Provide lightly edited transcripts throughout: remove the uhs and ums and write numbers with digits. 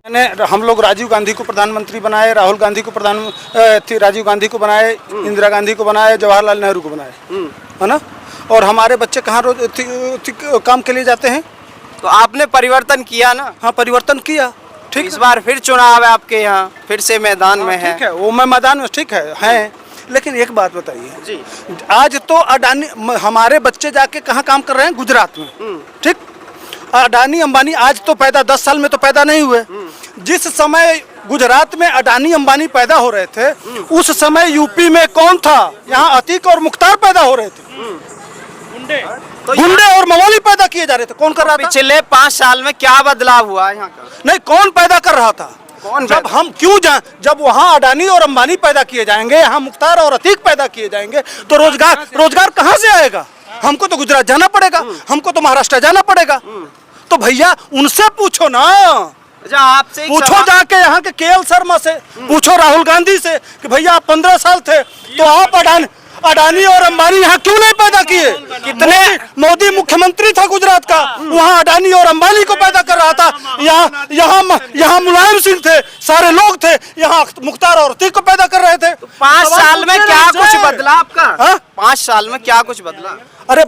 मैंने हम लोग राजीव गांधी को प्रधानमंत्री बनाए, राहुल गांधी को राजीव गांधी को बनाए, इंदिरा गांधी को बनाए, जवाहरलाल नेहरू को बनाए, है ना। और हमारे बच्चे कहाँ रोज काम के लिए जाते हैं? तो आपने परिवर्तन किया ना? हाँ, परिवर्तन किया। ठीक, इस बार फिर चुनाव है आपके यहाँ, फिर से मैदान में है। ठीक है, वो मैं मैदान में, ठीक है। लेकिन एक बात बताइए जी, आज तो अडानी, हमारे बच्चे जाके कहाँ काम कर रहे हैं? गुजरात में। ठीक, अडानी अंबानी आज तो पैदा 10 साल में तो पैदा नहीं हुए। जिस समय गुजरात में अडानी अंबानी पैदा हो रहे थे, उस समय यूपी में कौन था? यहाँ अतीक और मुख्तार पैदा हो रहे थे। गुंडे और मवाली पैदा किए जा रहे थे। कौन कर रहा था? पिछले 5 साल में क्या बदलाव हुआ यहाँ का? नहीं, कौन पैदा कर रहा था? जब हम क्यों जब वहाँ अडानी और अंबानी पैदा किए जाएंगे, यहाँ मुख्तार और अतीक पैदा किए जाएंगे, तो रोजगार कहाँ से आएगा? हमको तो गुजरात जाना पड़ेगा, हमको तो महाराष्ट्र जाना पड़ेगा। तो भैया उनसे पूछो ना, आपसे पूछो जाके यहाँ के केएल शर्मा से, पूछो राहुल गांधी से कि भैया आप 15 साल थे तो आप अडानी और अंबानी यहाँ क्यों नहीं पैदा किए? कितने मोदी मुख्यमंत्री था गुजरात का, वहाँ अडानी और अंबानी को पैदा कर रहा था। यहाँ मुलायम सिंह थे, सारे लोग थे, यहाँ मुख्तार और अतीक को पैदा कर रहे थे। तो 5 साल में क्या कुछ बदला आपका? 5 साल में क्या कुछ बदला? अरे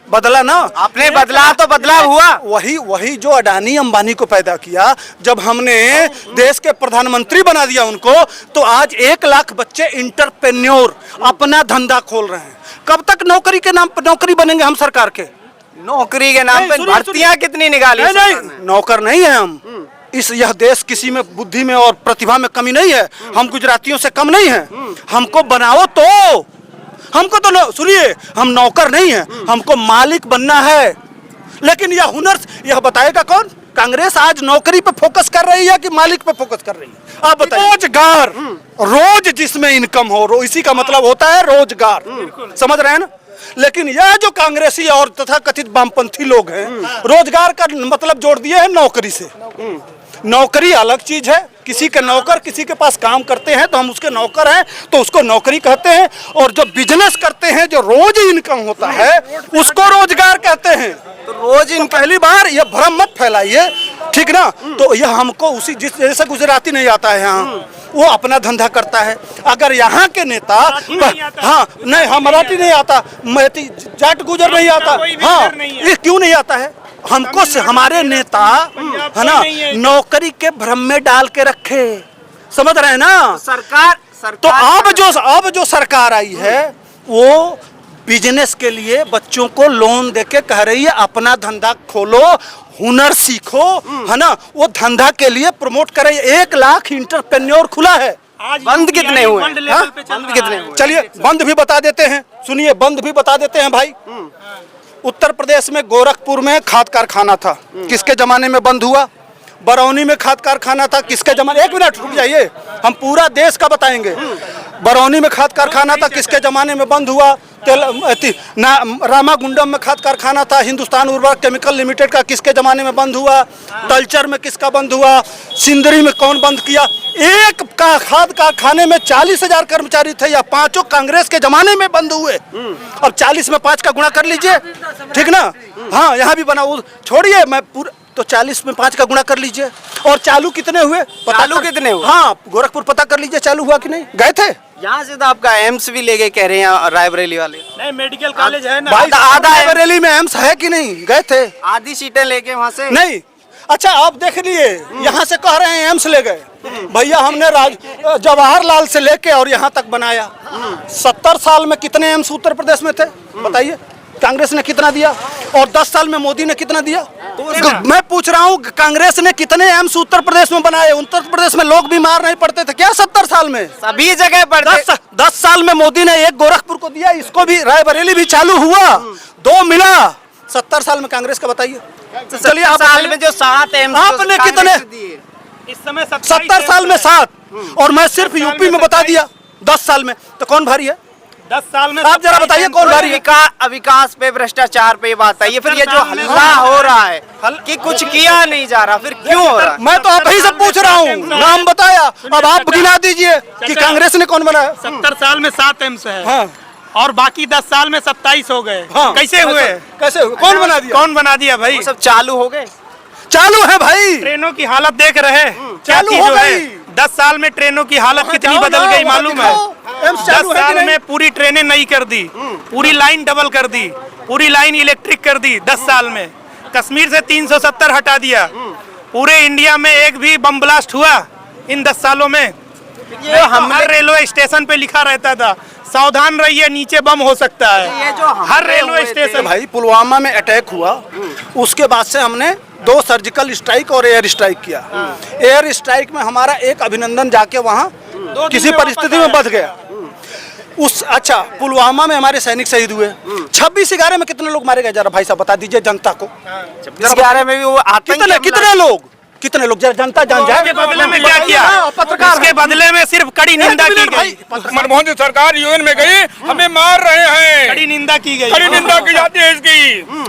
बदला ना, आपने बदला तो बदलाव हुआ। वही जो अडानी अंबानी को पैदा किया, जब हमने देश के प्रधानमंत्री बना दिया उनको, तो आज 1 लाख बच्चे इंटरप्रेन्योर अपना धंधा खोल रहे हैं। कब तक नौकरी के नाम पर नौकरी बनेंगे हम सरकार के? नौकरी के नाम पे भर्तियां कितनी निकाली? नहीं, नौकर नहीं है हम। यह देश किसी में बुद्धि में और प्रतिभा में कमी नहीं है, हम गुजरातियों से कम नहीं है। हमको बनाओ तो, हमको तो सुनिए, हम नौकर नहीं है, हमको मालिक बनना है। लेकिन यह हुनर, यह बताएगा कौन? कांग्रेस आज नौकरी पे फोकस कर रही है कि मालिक पे फोकस कर रही है? आप बताइए। रोजगार, रोज जिसमें इनकम हो, इसी का मतलब होता है रोजगार। समझ रहे हैं ना? लेकिन यह जो कांग्रेसी और तथा कथित वामपंथी लोग हैं, रोजगार का मतलब जोड़ दिए हैं नौकरी से। नौकरी अलग चीज है, किसी के नौकर किसी के पास काम करते हैं तो हम उसके नौकर हैं, तो उसको नौकरी कहते हैं। और जो बिजनेस करते हैं, जो रोज इनकम होता है, उसको रोजगार कहते हैं। तो रोज इन पहली बार ये भ्रम मत फैलाइए, ठीक ना। तो यह हमको उसी जैसे गुजराती नहीं आता है यहाँ, वो अपना धंधा करता है। अगर यहाँ के नेता, हाँ नहीं, हाँ मराठी नहीं आता, मैती जाट गुजर नहीं आता, हाँ ये क्यों नहीं आता है? हमको से हमारे नेता है ना, नौकरी के भ्रम में डाल के रखे। समझ रहे हैं ना? सरकार तो अब जो सरकार आई है, वो बिजनेस के लिए बच्चों को लोन देके कह रही है अपना धंधा खोलो, हुनर सीखो, है ना। वो धंधा के लिए प्रमोट कर रही है। 1 लाख इंटरप्रेन्योर खुला है। बंद कितने हुए? बंद कितने हुए? चलिए बंद भी बता देते हैं, सुनिए, बंद भी बता देते हैं भाई। उत्तर प्रदेश में गोरखपुर में खाद कारखाना था, किसके जमाने में बंद हुआ? बरौनी में खाद कारखाना था, किसके जमाने? 1 मिनट रुक जाइए, हम पूरा देश का बताएंगे। बरौनी में खाद कारखाना था, किसके जमाने में बंद हुआ? रामागुंडम में खाद कारखाना था, हिंदुस्तान उर्वरक केमिकल लिमिटेड का, किसके जमाने में बंद हुआ? तलचर में किसका बंद हुआ? सिंदरी में कौन बंद किया? एक का खाद कारखाने में 40,000 कर्मचारी थे, या 5 कांग्रेस के जमाने में बंद हुए। अब 40 में 5 का गुणा कर लीजिए, ठीक ना। हाँ, यहाँ भी बना, छोड़िए मैं पूरा, तो 40 में 5 का गुणा कर लीजिए। और चालू कितने हुए? कितने हुए? हाँ, गोरखपुर पता कर लीजिए चालू हुआ कि नहीं। गए थे? यहाँ से तो आपका एम्स भी ले गए कह रहे हैं रायबरेली वाले। नहीं, मेडिकल कॉलेज है ना। आधा रायबरेली में एम्स है कि नहीं? गए थे? आधी सीटें लेके वहाँ से नहीं। अच्छा, आप देख लिए, यहाँ से कह रहे हैं एम्स ले गए। भैया हमने जवाहरलाल से लेके और यहाँ तक बनाया। 70 साल में कितने एम्स उत्तर प्रदेश में थे बताइए? कांग्रेस ने कितना दिया? और 10 साल में मोदी ने कितना दिया? मैं पूछ रहा हूँ, कांग्रेस ने कितने एम्स उत्तर प्रदेश में बनाए? उत्तर प्रदेश में लोग बीमार नहीं पड़ते थे क्या 70 साल में? सभी जगह पड़ते। 10 साल में मोदी ने 1 गोरखपुर को दिया, इसको भी रायबरेली भी चालू हुआ, 2 मिला। 70 साल में कांग्रेस का बताइए। चलिए, आप साल में जो 7 एम्स आपने कितने? इस समय 70 साल में 7, और मैं सिर्फ यूपी में बता दिया 10 साल में। तो कौन भारी है? 10 साल में आप जरा बताइए कौन भारी है? विकास पे, भ्रष्टाचार पे बात है। ये फिर ये जो हल्ला हो रहा है कि कुछ किया नहीं जा रहा, फिर क्यों हो रहा है? मैं तो आप ही से पूछ रहा हूँ, नाम बताया, अब आप गिना दीजिए कि कांग्रेस ने कौन बनाया। 70 साल में 7 एम्स है। हाँ। और बाकी 10 साल में 27 हो गए। हाँ। कैसे हुए? कैसे हुए? कौन बना दिया? कौन बना दिया भाई? सब चालू हो गए। चालू है भाई, ट्रेनों की हालत देख रहे हैं क्या चालू चीज हो जो है। गई। 10 साल में ट्रेनों की हालत कितनी जाओ बदल ना, गई वहाँ मालूम है। दिखाओ। एम्स 10 चालू है कि साल नहीं? में पूरी ट्रेनें नई कर दी, पूरी लाइन डबल कर दी, पूरी लाइन इलेक्ट्रिक कर दी 10 साल में। कश्मीर से 370 हटा दिया। पूरे इंडिया में एक भी बम ब्लास्ट हुआ इन 10 सालों में। ये हमले हर रेलवे स्टेशन पे लिखा रहता था सावधान रहिए नीचे बम हो सकता है। ये जो हमले हर रेलवे हुए थे, स्टेशन भाई पुलवामा में अटैक हुआ, उसके बाद से हमने 2 सर्जिकल स्ट्राइक और एयर स्ट्राइक किया। एयर स्ट्राइक में हमारा एक अभिनंदन जाके वहाँ किसी परिस्थिति में बच गया। अच्छा, पुलवामा में हमारे सैनिक शहीद हुए। 26/11 में कितने लोग मारे गए, जरा भाई साहब बता दीजिए जनता को। 26/11 में भी वो आतंकी कितने लोग जरा जनता जान जाए। इसके बदले में क्या किया? पत्रकार इसके बदले में सिर्फ कड़ी निंदा की गई। मनमोहन सिंह सरकार यूएन में गई, हमें मार रहे हैं, कड़ी निंदा की गई। कड़ी निंदा की जाती है इसकी।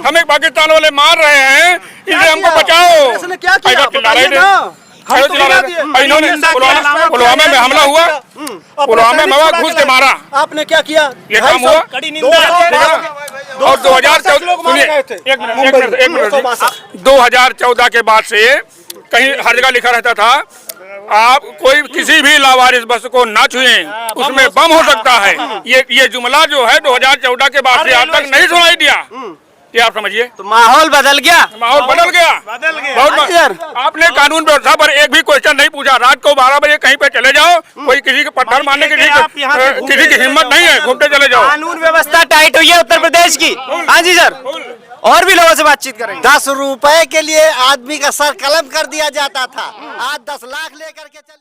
हमें पाकिस्तान वाले मार रहे हैं, इसलिए हमको बचाओ। इसने क्या किया? ऐसा चिल्ला रहे थे। बताइए ना। हम ऐसा तो चिल्ला रहे बता थे। दिए। इन्होंने निंदा के पुलवामा अलावा पुलवामा में हमला हुआ, पुलवामा में हवा घुस के मारा, आपने क्या किया? ये भाई काम हुआ। साहब, कड़ी निंदा। 2014 के बाद से कहीं हर जगह लिखा रहता था आप कोई किसी भी लावारिस बस को ना छुएं, उसमें बम हो सकता है। ये जुमला जो है 2014 के बाद से आज तक नहीं सुनाई दिया। ये आप समझिए, तो माहौल बदल गया। माहौल बदल गया। बहुत यार। आपने कानून व्यवस्था पर एक भी क्वेश्चन नहीं पूछा। रात को 12 बजे कहीं पे चले जाओ, कोई किसी के पत्थर मारने की आप यहाँ से घूमते किसी की हिम्मत नहीं है, घूमते चले जाओ। कानून व्यवस्था टाइट हुई है उत्तर प्रदेश की। हाँ जी सर, और भी लोगों से बातचीत करेंगे। 10 रुपए के लिए आदमी का सर कलम कर दिया जाता था, आज 10 लाख लेकर के चलिए।